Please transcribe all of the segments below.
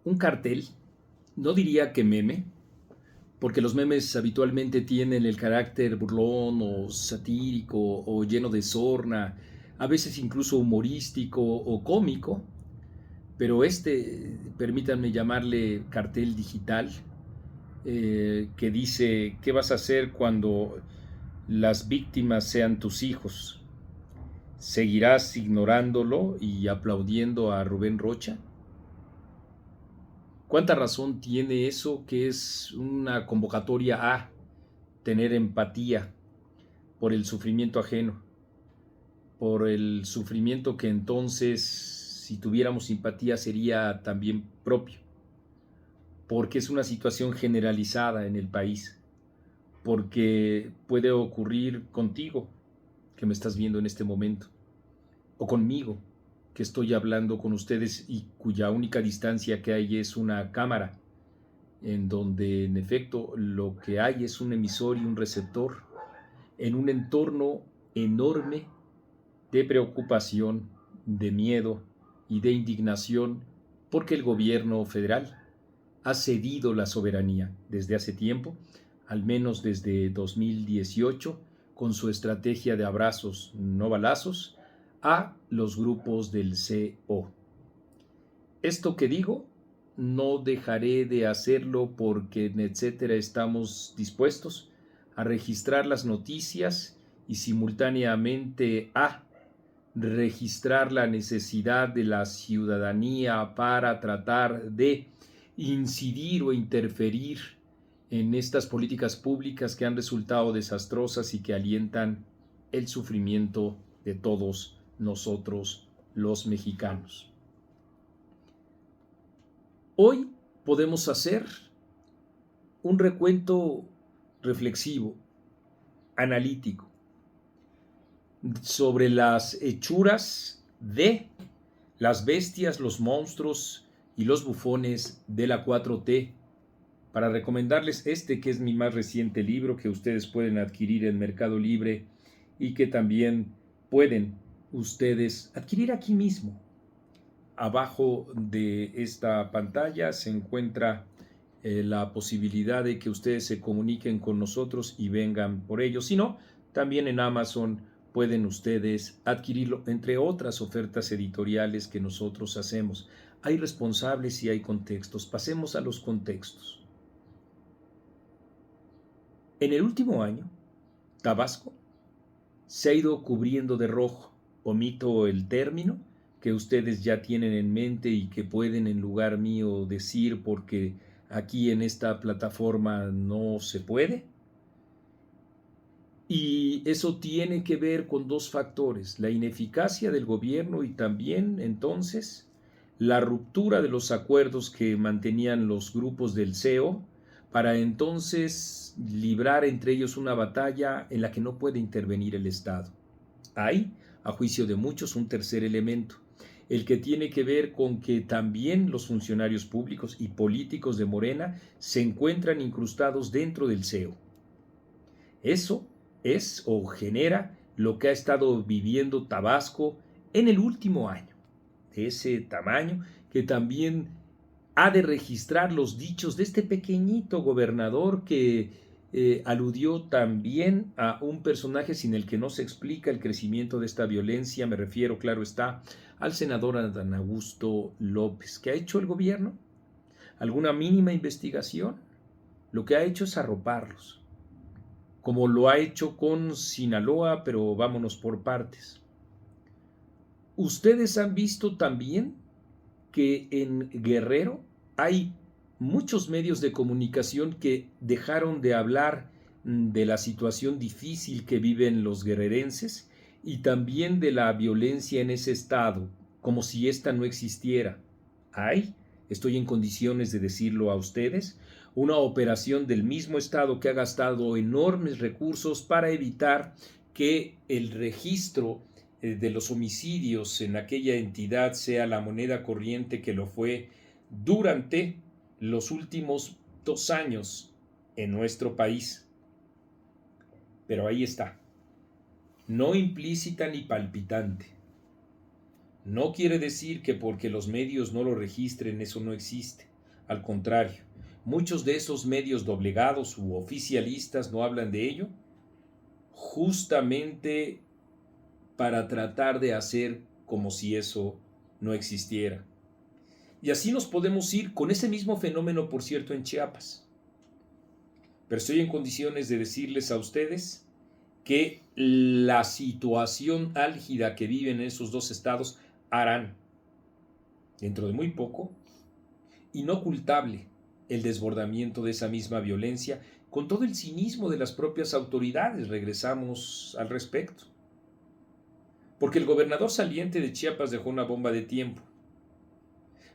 Un cartel, no diría que meme, porque los memes habitualmente tienen el carácter burlón o satírico o lleno de sorna, a veces incluso humorístico o cómico, pero permítanme llamarle cartel digital, que dice, ¿qué vas a hacer cuando las víctimas sean tus hijos? ¿Seguirás ignorándolo y aplaudiendo a Rubén Rocha? ¿Cuánta razón tiene eso que es una convocatoria a tener empatía por el sufrimiento ajeno, por el sufrimiento que entonces, si tuviéramos simpatía, sería también propio, porque es una situación generalizada en el país, porque puede ocurrir contigo, que me estás viendo en este momento, o conmigo, que estoy hablando con ustedes y cuya única distancia que hay es una cámara, en donde en efecto lo que hay es un emisor y un receptor, en un entorno enorme de preocupación, de miedo y de indignación, porque el gobierno federal ha cedido la soberanía desde hace tiempo, al menos desde 2018, con su estrategia de abrazos no balazos, a los grupos del CO. Esto que digo, no dejaré de hacerlo porque en etcétera estamos dispuestos a registrar las noticias y simultáneamente a registrar la necesidad de la ciudadanía para tratar de incidir o interferir en estas políticas públicas que han resultado desastrosas y que alientan el sufrimiento de todos nosotros los mexicanos. Hoy podemos hacer un recuento reflexivo, analítico, sobre las hechuras de las bestias, los monstruos y los bufones de la 4T, para recomendarles que es mi más reciente libro, que ustedes pueden adquirir en Mercado Libre y que también pueden ustedes adquirir aquí mismo. Abajo de esta pantalla se encuentra la posibilidad de que ustedes se comuniquen con nosotros y vengan por ello. Si no, también en Amazon pueden ustedes adquirirlo, entre otras ofertas editoriales que nosotros hacemos. Hay responsables y hay contextos. Pasemos a los contextos. En el último año, Tabasco se ha ido cubriendo de rojo. Omito el término que ustedes ya tienen en mente y que pueden en lugar mío decir porque aquí en esta plataforma no se puede. Y eso tiene que ver con dos factores: la ineficacia del gobierno y también entonces la ruptura de los acuerdos que mantenían los grupos del CEO para entonces librar entre ellos una batalla en la que no puede intervenir el Estado. Hay, a juicio de muchos, un tercer elemento, el que tiene que ver con que también los funcionarios públicos y políticos de Morena se encuentran incrustados dentro del CEO. Eso es o genera lo que ha estado viviendo Tabasco en el último año, de ese tamaño que también ha de registrar los dichos de este pequeñito gobernador que aludió también a un personaje sin el que no se explica el crecimiento de esta violencia. Me refiero, claro está, al senador Adán Augusto López. ¿Qué ha hecho el gobierno? ¿Alguna mínima investigación? Lo que ha hecho es arroparlos, como lo ha hecho con Sinaloa, pero vámonos por partes. Ustedes han visto también que en Guerrero hay muchos medios de comunicación que dejaron de hablar de la situación difícil que viven los guerrerenses y también de la violencia en ese estado, como si ésta no existiera. Hay, estoy en condiciones de decirlo a ustedes, una operación del mismo estado que ha gastado enormes recursos para evitar que el registro de los homicidios en aquella entidad sea la moneda corriente que lo fue durante los últimos 2 años en nuestro país. Pero ahí está, no implícita ni palpitante. No quiere decir que porque los medios no lo registren eso no existe. Al contrario, muchos de esos medios doblegados u oficialistas no hablan de ello justamente para tratar de hacer como si eso no existiera. Y así nos podemos ir con ese mismo fenómeno, por cierto, en Chiapas. Pero estoy en condiciones de decirles a ustedes que la situación álgida que viven esos dos estados harán, dentro de muy poco, inocultable el desbordamiento de esa misma violencia con todo el cinismo de las propias autoridades. Regresamos al respecto. Porque el gobernador saliente de Chiapas dejó una bomba de tiempo.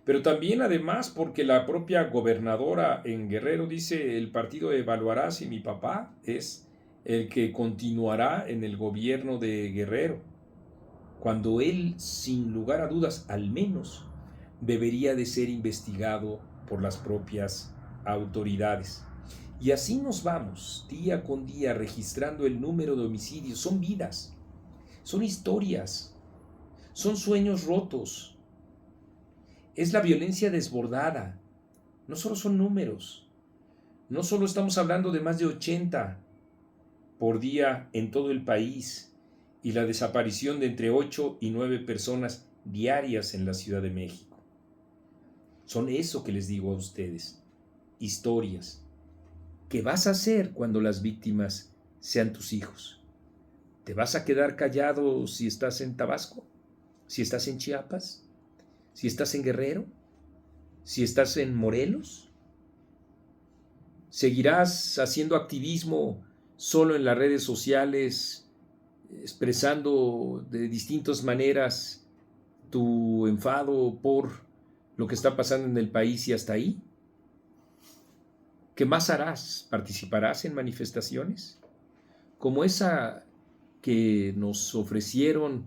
Pero también además porque la propia gobernadora en Guerrero dice: el partido evaluará si mi papá es el que continuará en el gobierno de Guerrero, cuando él, sin lugar a dudas, al menos, debería de ser investigado por las propias autoridades. Y así nos vamos, día con día, registrando el número de homicidios. Son vidas, son historias, son sueños rotos. Es la violencia desbordada. No solo son números. No solo estamos hablando de más de 80 por día en todo el país y la desaparición de entre 8 y 9 personas diarias en la Ciudad de México. Son eso que les digo a ustedes. Historias. ¿Qué vas a hacer cuando las víctimas sean tus hijos? ¿Te vas a quedar callado si estás en Tabasco? ¿Si estás en Chiapas? ¿Si estás en Guerrero? ¿Si estás en Morelos? ¿Seguirás haciendo activismo solo en las redes sociales, expresando de distintas maneras tu enfado por lo que está pasando en el país y hasta ahí? ¿Qué más harás? ¿Participarás en manifestaciones como esa que nos ofrecieron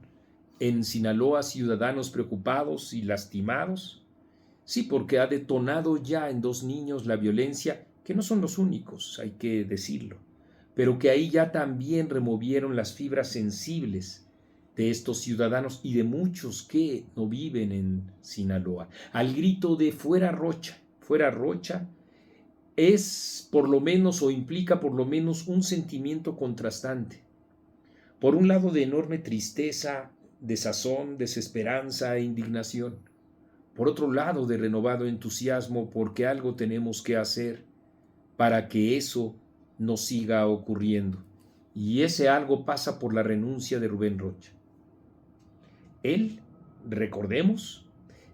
en Sinaloa ciudadanos preocupados y lastimados? Sí, porque ha detonado ya en 2 niños la violencia, que no son los únicos, hay que decirlo, pero que ahí ya también removieron las fibras sensibles de estos ciudadanos y de muchos que no viven en Sinaloa. Al grito de fuera Rocha, es por lo menos o implica por lo menos un sentimiento contrastante. Por un lado, de enorme tristeza, desazón, desesperanza e indignación. Por otro lado, de renovado entusiasmo porque algo tenemos que hacer para que eso no siga ocurriendo. Y ese algo pasa por la renuncia de Rubén Rocha. Él, recordemos,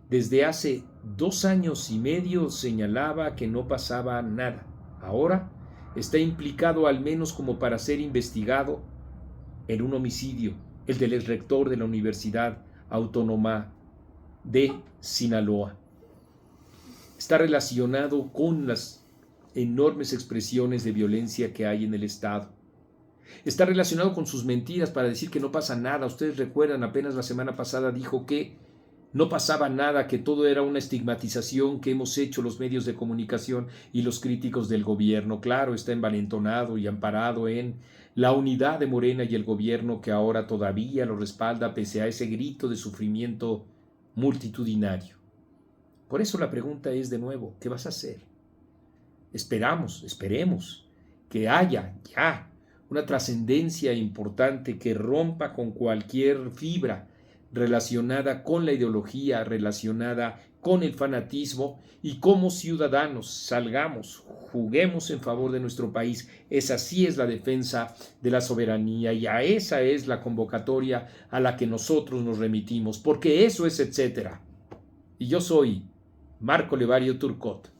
desde hace 2 años y medio señalaba que no pasaba nada. Ahora está implicado, al menos como para ser investigado, en un homicidio, el del exrector de la Universidad Autónoma de Sinaloa. Está relacionado con las enormes expresiones de violencia que hay en el Estado. Está relacionado con sus mentiras para decir que no pasa nada. Ustedes recuerdan, apenas la semana pasada dijo que no pasaba nada, que todo era una estigmatización que hemos hecho los medios de comunicación y los críticos del gobierno. Claro, está envalentonado y amparado en la unidad de Morena y el gobierno que ahora todavía lo respalda pese a ese grito de sufrimiento multitudinario. Por eso la pregunta es de nuevo: ¿qué vas a hacer? Esperemos que haya ya una trascendencia importante que rompa con cualquier fibra relacionada con la ideología, relacionada con el fanatismo, y como ciudadanos salgamos, juguemos en favor de nuestro país. Esa sí es la defensa de la soberanía y a esa es la convocatoria a la que nosotros nos remitimos, porque eso es etcétera. Y yo soy Marco Levario Turcot.